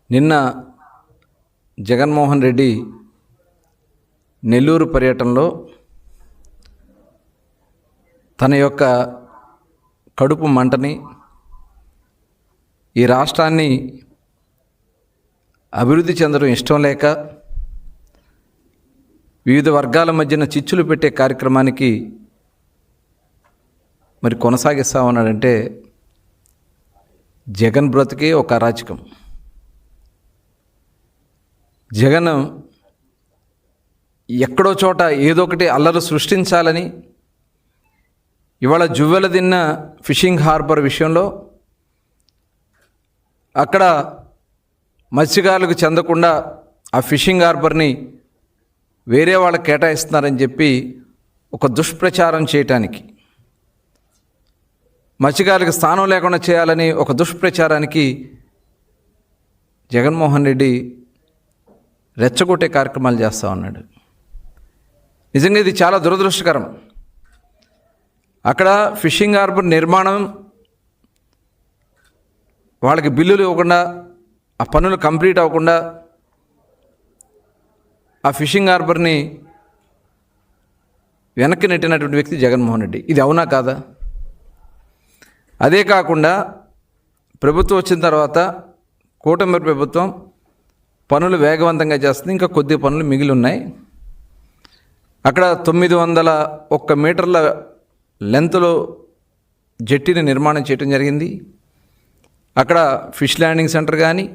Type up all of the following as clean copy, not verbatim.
నిన్న జగన్మోహన్ రెడ్డి నెల్లూరు పర్యటనలో తన యొక్క కడుపు మంటని, ఈ రాష్ట్రాన్ని అభివృద్ధి చెందడం ఇష్టం లేక వివిధ వర్గాల మధ్యన చిచ్చులు పెట్టే కార్యక్రమానికి మరి కొనసాగిస్తా ఉన్నాడంటే జగన్ బ్రతికే ఒక అరాచకం. జగన్ ఎక్కడో చోట ఏదో ఒకటి అల్లరి సృష్టించాలని ఇవాళ జువ్వెలదిన్న ఫిషింగ్ హార్బర్ విషయంలో అక్కడ మత్స్యకారులకు చెందకుండా ఆ ఫిషింగ్ హార్బర్ని వేరే వాళ్ళకి కేటాయిస్తున్నారని చెప్పి ఒక దుష్ప్రచారం చేయటానికి, మత్స్యకారులకు స్థానం లేకుండా చేయాలని ఒక దుష్ప్రచారానికి జగన్మోహన్ రెడ్డి రెచ్చగొట్టే కార్యక్రమాలు చేస్తూ ఉన్నాడు. నిజంగా ఇది చాలా దురదృష్టకరం. అక్కడ ఫిషింగ్ హార్బర్ నిర్మాణం వాళ్ళకి బిల్లులు ఇవ్వకుండా, ఆ పనులు కంప్లీట్ అవ్వకుండా ఆ ఫిషింగ్ హార్బర్ని వెనక్కి నెట్టినటువంటి వ్యక్తి జగన్మోహన్ రెడ్డి. ఇది అవునా కాదా? అదే కాకుండా ప్రభుత్వం వచ్చిన తర్వాత కూటమి ప్రభుత్వం పనులు వేగవంతంగా చేస్తుంది. ఇంకా కొద్ది పనులు మిగిలి ఉన్నాయి. అక్కడ 901 మీటర్ల లెంత్లో జెట్టీని నిర్మాణం చేయడం జరిగింది. అక్కడ ఫిష్ ల్యాండింగ్ సెంటర్ కానీ,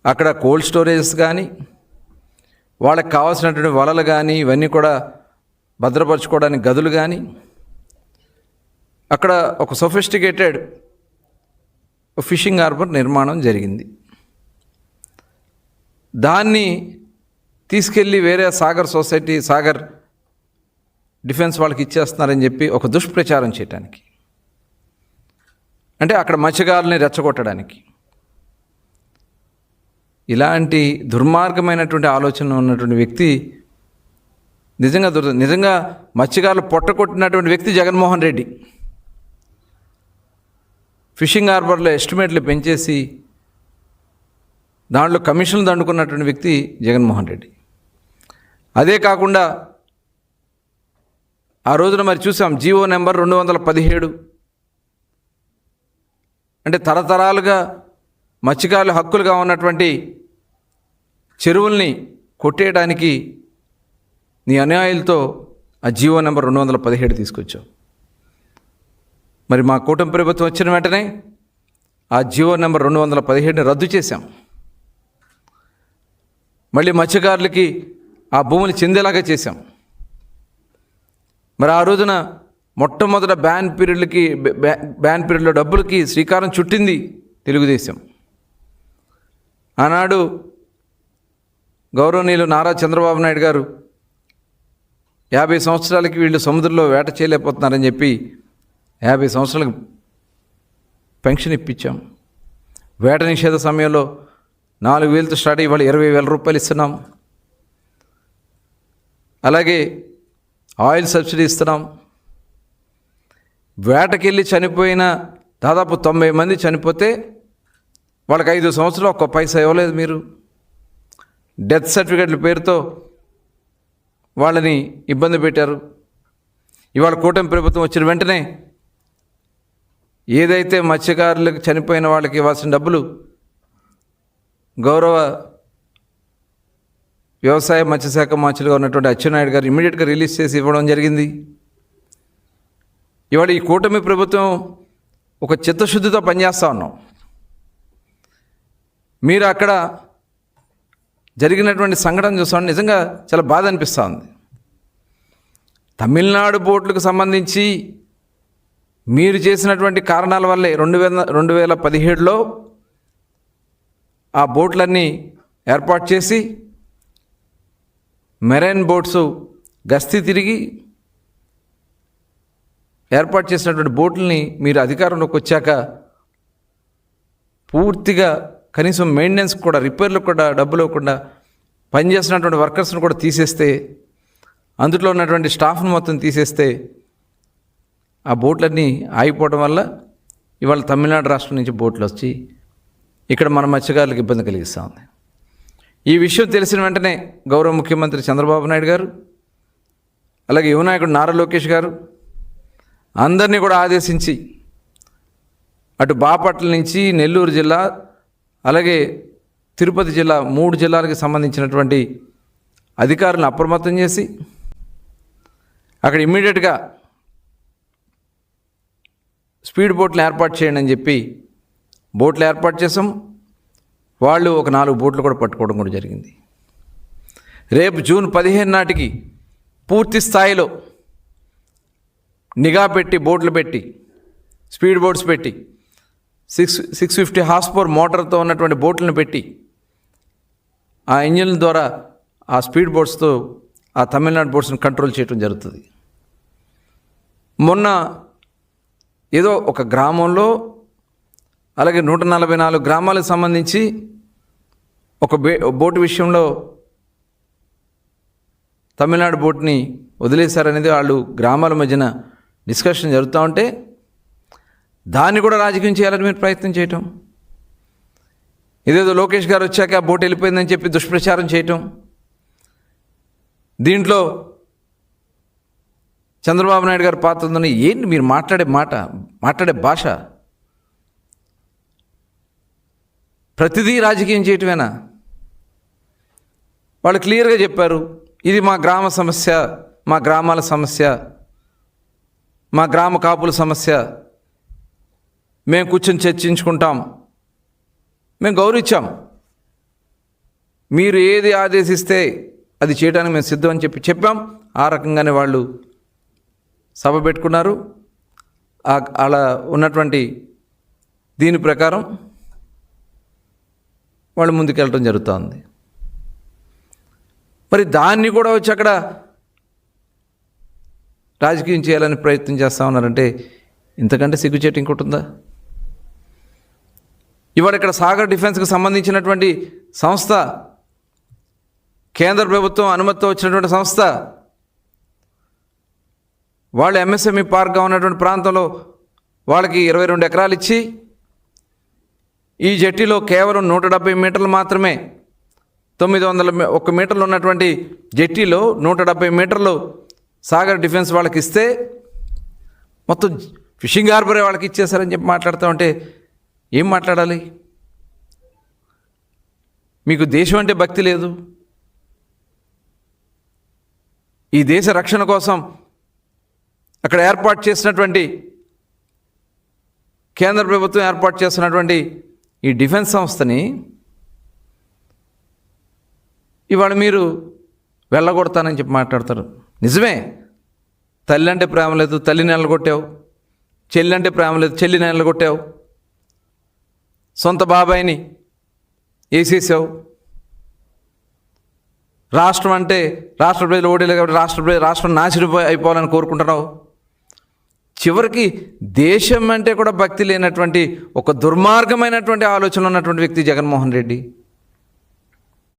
అక్కడ కోల్డ్ స్టోరేజెస్ కానీ, వాళ్ళకి కావాల్సినటువంటి వలలు కానీ, ఇవన్నీ కూడా భద్రపరచుకోవడానికి గదులు కానీ, అక్కడ ఒక సొఫిస్టికేటెడ్ ఫిషింగ్ హార్బర్ నిర్మాణం జరిగింది. దాన్ని తీసుకెళ్ళి వేరే సాగర్ సొసైటీ, సాగర్ డిఫెన్స్ వాళ్ళకి ఇచ్చేస్తున్నారని చెప్పి ఒక దుష్ప్రచారం చేయడానికి, అంటే అక్కడ మత్స్యకారుల్ని రెచ్చగొట్టడానికి. ఇలాంటి దుర్మార్గమైనటువంటి ఆలోచన ఉన్నటువంటి వ్యక్తి నిజంగా మత్స్యకారులు పొట్టకొట్టినటువంటి వ్యక్తి జగన్మోహన్ రెడ్డి. ఫిషింగ్ హార్బర్లో ఎస్టిమేట్లు పెంచేసి దాంట్లో కమిషన్లు దండుకున్నటువంటి వ్యక్తి జగన్మోహన్ రెడ్డి. అదే కాకుండా ఆ రోజున మరి చూసాం, జీవో నెంబర్ 217, అంటే తరతరాలుగా మత్స్యకారుల హక్కులుగా ఉన్నటువంటి చెరువుల్ని కొట్టేయడానికి నీ అన్యాయాలతో ఆ జీవో నెంబర్ 217 తీసుకొచ్చావు. మరి మా కూటమి ప్రభుత్వం వచ్చిన వెంటనే ఆ జీవో నెంబర్ 217ని రద్దు చేశాం. మళ్ళీ మత్స్యకారులకి ఆ భూములు చెందేలాగా చేశాం. మరి ఆ రోజున మొట్టమొదట బ్యాన్ పీరియడ్లో డబ్బులకి శ్రీకారం చుట్టింది తెలుగుదేశం. ఆనాడు గౌరవనీయులు నారా చంద్రబాబు నాయుడు గారు 50 సంవత్సరాలకి వీళ్ళు సముద్రంలో వేట చేయలేకపోతున్నారని చెప్పి 50 సంవత్సరాలకు పెన్షన్ ఇప్పించాం. వేట నిషేధ సమయంలో 4,000తో స్టార్ట్ అయ్యి ఇవాళ 20,000 రూపాయలు ఇస్తున్నాం. అలాగే ఆయిల్ సబ్సిడీ ఇస్తున్నాం. వేటకెళ్ళి చనిపోయిన దాదాపు 90 మంది చనిపోతే వాళ్ళకి 5 సంవత్సరాలు ఒక్క పైసా ఇవ్వలేదు మీరు. డెత్ సర్టిఫికెట్ల పేరుతో వాళ్ళని ఇబ్బంది పెట్టారు. ఇవాళ కూటమి ప్రభుత్వం వచ్చిన వెంటనే ఏదైతే మత్స్యకారులకు చనిపోయిన వాళ్ళకి ఇవ్వాల్సిన డబ్బులు గౌరవ వ్యవసాయ మత్స్యశాఖ మంత్రిగా ఉన్నటువంటి అచ్చెన్నాయుడు గారు ఇమ్మీడియట్గా రిలీజ్ చేసి ఇవ్వడం జరిగింది. ఇవాళ ఈ కూటమి ప్రభుత్వం ఒక చిత్తశుద్ధితో పనిచేస్తూ ఉన్నాం. మీరు అక్కడ జరిగినటువంటి సంఘటన చూస్తాం, నిజంగా చాలా బాధ అనిపిస్తూ ఉంది. తమిళనాడు బోట్లకు సంబంధించి మీరు చేసినటువంటి కారణాల వల్లే 2017లో ఆ బోట్లన్నీ ఏర్పాటు చేసి మెరైన్ బోట్స్ గస్తీ తిరిగి ఏర్పాటు చేసినటువంటి బోట్లని మీరు అధికారంలోకి వచ్చాక పూర్తిగా కనీసం మెయింటెనెన్స్ కూడా, రిపేర్లకు కూడా డబ్బులు ఇవ్వకుండా పనిచేస్తున్నటువంటి వర్కర్స్ని కూడా తీసేస్తే, అందులో ఉన్నటువంటి స్టాఫ్ను మొత్తం తీసేస్తే ఆ బోట్లన్నీ ఆగిపోవడం వల్ల ఇవాళ తమిళనాడు రాష్ట్రం నుంచి బోట్లు వచ్చి ఇక్కడ మన మత్స్యకారులకు ఇబ్బంది కలిగిస్తూ ఉంది. ఈ విషయం తెలిసిన వెంటనే గౌరవ ముఖ్యమంత్రి చంద్రబాబు నాయుడు గారు, అలాగే యువ నాయకుడు నారా లోకేష్ గారు అందరినీ కూడా ఆదేశించి అటు బాపట్ల నుంచి నెల్లూరు జిల్లా, అలాగే తిరుపతి జిల్లా 3 జిల్లాలకు సంబంధించినటువంటి అధికారులను అప్రమత్తం చేసి అక్కడ ఇమ్మీడియట్గా స్పీడ్ బోట్లు ఏర్పాటు చేయండి అని చెప్పి బోట్లు ఏర్పాటు చేసాం. వాళ్ళు ఒక 4 బోట్లు కూడా పట్టుకోవడం కూడా జరిగింది. రేపు జూన్ 15 నాటికి పూర్తి స్థాయిలో నిఘా పెట్టి, బోట్లు పెట్టి, స్పీడ్ బోట్స్ పెట్టి 650 హార్స్ పవర్ మోటార్తో ఉన్నటువంటి బోట్లను పెట్టి ఆ ఇంజిన్ల ద్వారా ఆ స్పీడ్ బోట్స్తో ఆ తమిళనాడు బోట్స్ని కంట్రోల్ చేయడం జరుగుతుంది. మొన్న ఏదో ఒక గ్రామంలో, అలాగే 144 గ్రామాలకు సంబంధించి ఒక బోటు విషయంలో తమిళనాడు బోట్ని వదిలేశారనేది వాళ్ళు గ్రామాల మధ్యన డిస్కషన్ జరుగుతూ ఉంటే దాన్ని కూడా రాజకీయం చేయాలని మీరు ప్రయత్నం చేయటం, ఇదేదో లోకేష్ గారు వచ్చాక ఆ బోట్ వెళ్ళిపోయిందని చెప్పి దుష్ప్రచారం చేయటం, దీంట్లో చంద్రబాబు నాయుడు గారి పాత్ర ఉందని ఏంటి మీరు మాట్లాడే భాష? ప్రతిదీ రాజకీయం చేయటమేనా? వాళ్ళు క్లియర్గా చెప్పారు, ఇది మా గ్రామ సమస్య, మా గ్రామాల సమస్య, మా గ్రామ కాపుల సమస్య, మేము కూర్చొని చర్చించుకుంటాం, మేము గౌరవించాం, మీరు ఏది ఆదేశిస్తే అది చేయడానికి మేము సిద్ధం అని చెప్పాం. ఆ రకంగానే వాళ్ళు సభ పెట్టుకున్నారు. అలా ఉన్నటువంటి దీని ప్రకారం వాళ్ళు ముందుకెళ్ళటం జరుగుతుంది. మరి దాన్ని కూడా వచ్చి అక్కడ రాజకీయం చేయాలని ప్రయత్నం చేస్తూ ఉన్నారంటే ఇంతకంటే సిగ్గుచేటు ఇంకోటి ఉందా? ఇవాళ ఇక్కడ సాగర్ డిఫెన్స్కి సంబంధించినటువంటి సంస్థ, కేంద్ర ప్రభుత్వం అనుమతితో వచ్చినటువంటి సంస్థ, వాళ్ళు ఎంఎస్ఎంఈ పార్క్గా ఉన్నటువంటి ప్రాంతంలో వాళ్ళకి 22 ఎకరాలు ఇచ్చి ఈ జట్టిలో కేవలం 170 మీటర్లు మాత్రమే, 901 మీటర్లు ఉన్నటువంటి జట్టిలో 170 మీటర్లు సాగర్ డిఫెన్స్ వాళ్ళకి ఇస్తే మొత్తం ఫిషింగ్ హార్బరే వాళ్ళకి ఇచ్చేసారని చెప్పి మాట్లాడుతూ ఉంటే ఏం మాట్లాడాలి? మీకు దేశం అంటే భక్తి లేదు. ఈ దేశ రక్షణ కోసం అక్కడ ఏర్పాటు చేసినటువంటి, కేంద్ర ప్రభుత్వం ఏర్పాటు చేస్తున్నటువంటి ఈ డిఫెన్స్ సంస్థని ఇవాళ మీరు వెళ్ళగొడతానని చెప్పి మాట్లాడతారు. నిజమే, తల్లి అంటే ప్రేమ లేదు, తల్లిని వెళ్ళగొట్టావు. చెల్లి అంటే ప్రేమ లేదు, చెల్లిని వెళ్ళగొట్టావు. సొంత బాబాయిని వేసేసావు. రాష్ట్రం అంటే రాష్ట్ర ప్రజలు ఓడేలు కాబట్టి రాష్ట్రం నాశనం అయిపోవాలని కోరుకుంటున్నావు. చివరికి దేశం అంటే కూడా భక్తి లేనటువంటి ఒక దుర్మార్గమైనటువంటి ఆలోచన ఉన్నటువంటి వ్యక్తి జగన్మోహన్ రెడ్డి.